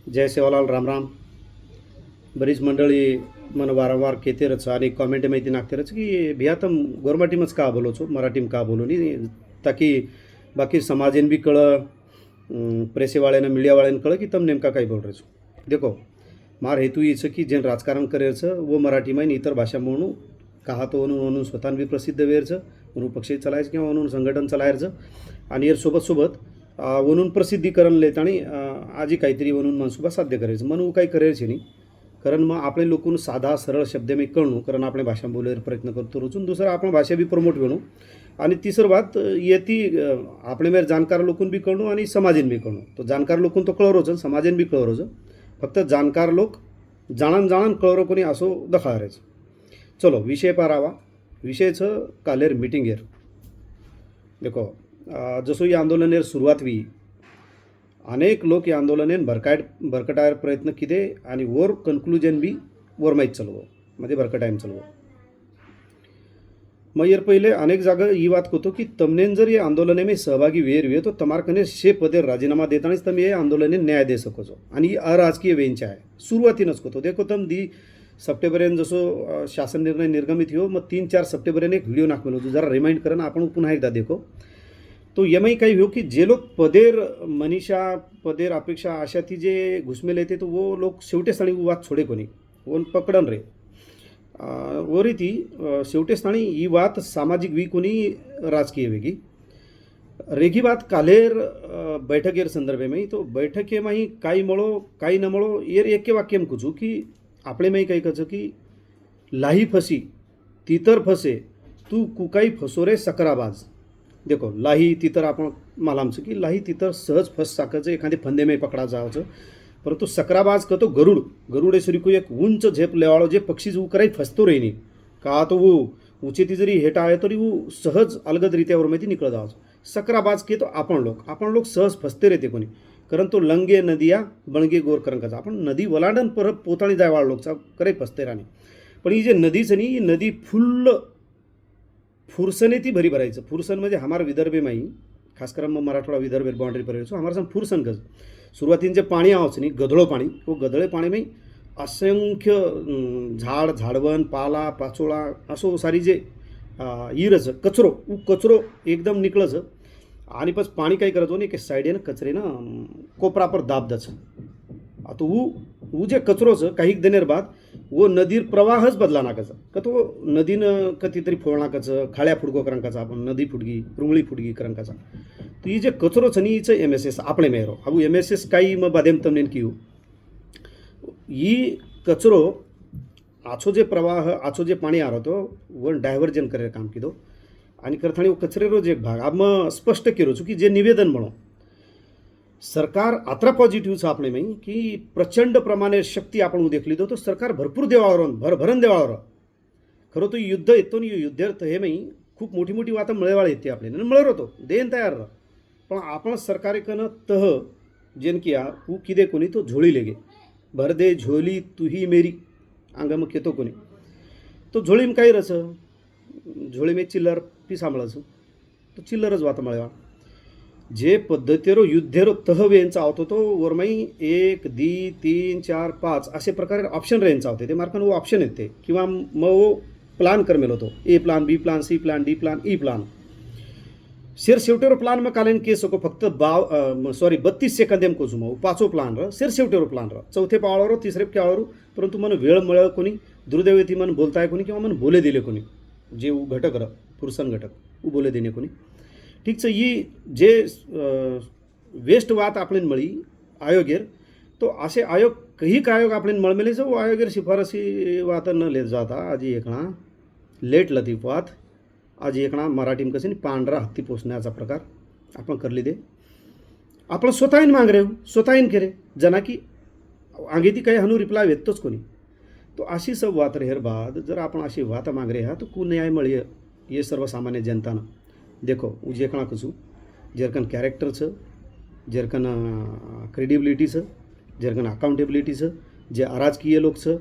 जय सेवालाल राम राम. बरीच मंडळी मन वारंवार केतेरच आणि कॉमेंट माहिती नागतेरच की भियातम गोरमाटीमच का बोलोचो मराठीम का बोलो नी ताकी बाकी समाजेन भी कळ प्रेसेवाळ्यानं मीडियावाळ्यानं कळ की तम नेमका काय बोल रहे छो. देखो मार हेतू ये छ की जेन राजकारण करेचं वो मराठी में इतर भाषा म्हणून कहा तो म्हणून स्वतः बी प्रसिद्ध वेरचं म्हणून पक्ष चालायचं किंवा म्हणून संघटन चालायचं आणि यार सोबत सोबत म्हणून प्रसिद्धीकरण लेत आणि आजी काहीतरी म्हणून मनसुबा साध्य करायचं म्हणून काही करायचे नाही. कारण मग आपले लोकून साधा सरळ शब्द मी कळणू कारण आपल्या भाषा बोलायला प्रयत्न करतो रोजून दुसरं आपण भाषा बी प्रमोट करणू आणि तिसरं बात येती आपले मेर जाणकार लोकून बी कळणू आणि समाजेन बी कळणू. तो जाणकार लोकून तो कळरोच समाजेन बी कळरोच फक्त जाणकार लोक जाणन कळरो कोणी असो दखारायचं. चलो विषय पारावा विषयचं कालेर मिटिंग येर देखो जसो या आंदोलनेर सुरुवात वी अनेक लोक या आंदोलनेन भरकटायर प्रयत्न किते आणि वर कन्क्लुजन बी वर माहीत चलवो म्हणजे भरकटायम चलवो. मग यार पहिले अनेक जागा ही बात करतो की तमनेन जर ये आंदोलने में सहभागी वेर हुए तो तमारकने शे पदे राजीनामा देतानीच तम ये आंदोलने न्याय दे सकोचो आणि ही अराजकीय वेंचा आहे सुरुवातीनच करतो. देखो तम 2 सप्टेंबरेन जसो शासन निर्णय निर्गमित हो मग 3-4 सप्टेंबरेन एक व्हिडिओ नाखमेलो होतो जरा रिमाइंड करा आपण पुन्हा एकदा देखो तो यमई काही हो कि जे लोग पदेर मनीषा पदेर अपेक्षा अशा ती जे घुसमेल येते तो वो लोग शेवटे स्थानी वाद छोडे कोणी वो पकडन रे वो रीती शेवटे स्थानी ही बात सामाजिक वी कोणी राजकीय वेगी रेगी बात कालेर बैठकेर संदर्भे में तो बैठके में ही काही मळो काही न मळो येर एक वाक्य में कुछू कि आपले में काही कच की लाही फसी तितर फसे तू कुकाई फसो रे सकराबाज. देखो लाही तितर आपण मला आमचं की लाही तितर सहज फस साकायचं एखादे फंदे में पकडा जायचं परंतु सकराबाज कहतो गरुडेश्वरी को एक उंच झेप लेवाळो जे पक्षी जो कराई फसतो रेनी का तो वो ऊंचे ती जरी हेटा आहे तरी वो सहज अलगद रीत्यावर माहिती निकळ जावं. सकराबाज के तो आपण लोक सहज फसते रहते कोणी कारण तो लंगे नदिया बणगे गोर करंकाचा आपण नदी वलांडन पर पोताणी जाय वाळ लोकचा करे फसते राणी पण ही जे नदीच नाही ही नदी फुल्ल फुरसने ती भरी भरायचं. फुरसन म्हणजे हमार विदर्भे माही खास कर मग मराठवाडा विदर्भ बाउंड्री पर हमारा सम फुरसन गज सुरुवातीन जे पाणी आवच नाही गधळो पाणी वो गधळे पाणी में असंख्य झाड झाडवन पाला पाचोळा असो सारी जे ईरच कचरो एकदम निकळच आणि बस पाणी काही करतो नाही की साईडेनं कचरेनं कोपरा पर दाब दच आता वो जे कचरोचं काही देनेर बाद वो नदीर प्रवाहच बदला नाकाचा का तो नदीनं कधीतरी फोडणाकाचं खाळ्या फुडगो करंकाचा आपण नदी फुडगी रुंगळी फुडगी करंकाचा तो ही जे कचरोच नी हिचं MSS आपले मेहरो हाऊ MSS काही मग बादेम तमनेन की ही कचरो आछो जे प्रवाह आछो जे पाणी आ रहो वन डायव्हर्जन करे काम की दो आणि करथाणी वो कचरेरो जे एक भाग अब मग स्पष्ट केलो छू की जे निवेदन म्हणो सरकार अत्र पॉझिटिव्ह छा आपले में की प्रचंड प्रमाणे शक्ती आपण देखली तो सरकार भरपूर देवाळावर भरभरण देवाळावर खरं तो युद्ध येतो आणि युद्धार्थ हे मी खूप मोठी मोठी वाता मळेवाळ येते आपल्याला मळर होतो देन तयार पण आपण सरकारेकनं तह जेन किया वो किदे कोणी तो झोळी लेगे भर दे झोली तुही मेरी अंग मग येतो कोणी तो झोळीम काही रस झोळी में चिल्लर पी सांभाळायचं तो चिल्लरच वाता मळेवाळ जे पद्धतीरो युद्धेरो तह यांचा आवतो तो वरमाई 1 2 3 4 5 असे प्रकारे ऑप्शन रेंजचा होते ते मार्कन वो ऑप्शन येते किंवा मग वो प्लान करमेल होतो A plan B plan C plan D plan E plan शेर शेवटेरो प्लान में कालेन के सको फक्त 32 सेकंद एम कोजू मग पाचो प्लान र शेर शेवटेरो प्लान र चौथे पावळरो तिसरे पावळरो परंतु मन वेळ मळ कोणी दुर्दैवती मन बोलताय कोणी किंवा मन बोले दिले कोणी जे घटक र पुरुषन घटक वो बोले देणे कोणी ठीक છે ये जे वेस्ट वात आपण मळी आयोगेर तो असे आयोग काही आयोग आपण मळमेले जो आयोगेर शिफारसी वात न ले जाता आजी एकणा लेट लतीफ वात आजी एकणा मराठीम कसे पांढरा हत्ती पोसण्याचा प्रकार आपण करली दे आपण स्वतःन मागरे स्वतःन केरे जना की आगे ती काही हनु रिप्लाय वेतोच कोणी तो अशी सब वात रेहर बाद जर आपण अशी वात मागरे हा तो कु न्याय मळी ये सर्वसामान्य जनतानं देखो जेकणा कसू जेरकन कॅरेक्टरचं जेरकन क्रेडिबिलिटीचं जेरकन अकाउंटेबिलिटीचं जे अराजकीय लोकचं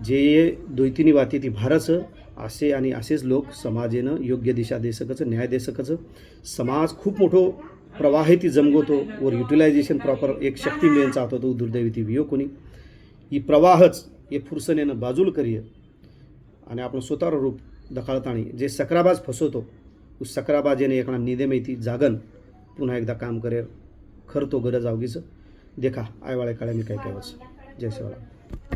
जे दोयतीनी वाती ती भारचं असे आणि असेच लोक समाजेनं योग्य दिशा दे सकचं न्याय दे सकचं समाज खूप मोठो प्रवाह ती जमगोतो और युटिलायझेशन प्रॉपर एक शक्ती मेन चाहतो तो दुर्दैवी ती वियो कोणी ही प्रवाहच हे फुरसनेनं बाजूल करिये आणि आपण स्वतःवर रूप दखाळताणी जे सक्राबाज फसवतो उस सक्राबाजेने एका निदे माहिती जागन पुन्हा एकदा काम करेल खरं तो गरज अवघीच देखा आयवाळे काळे मी काय कळवच जय शिवराम.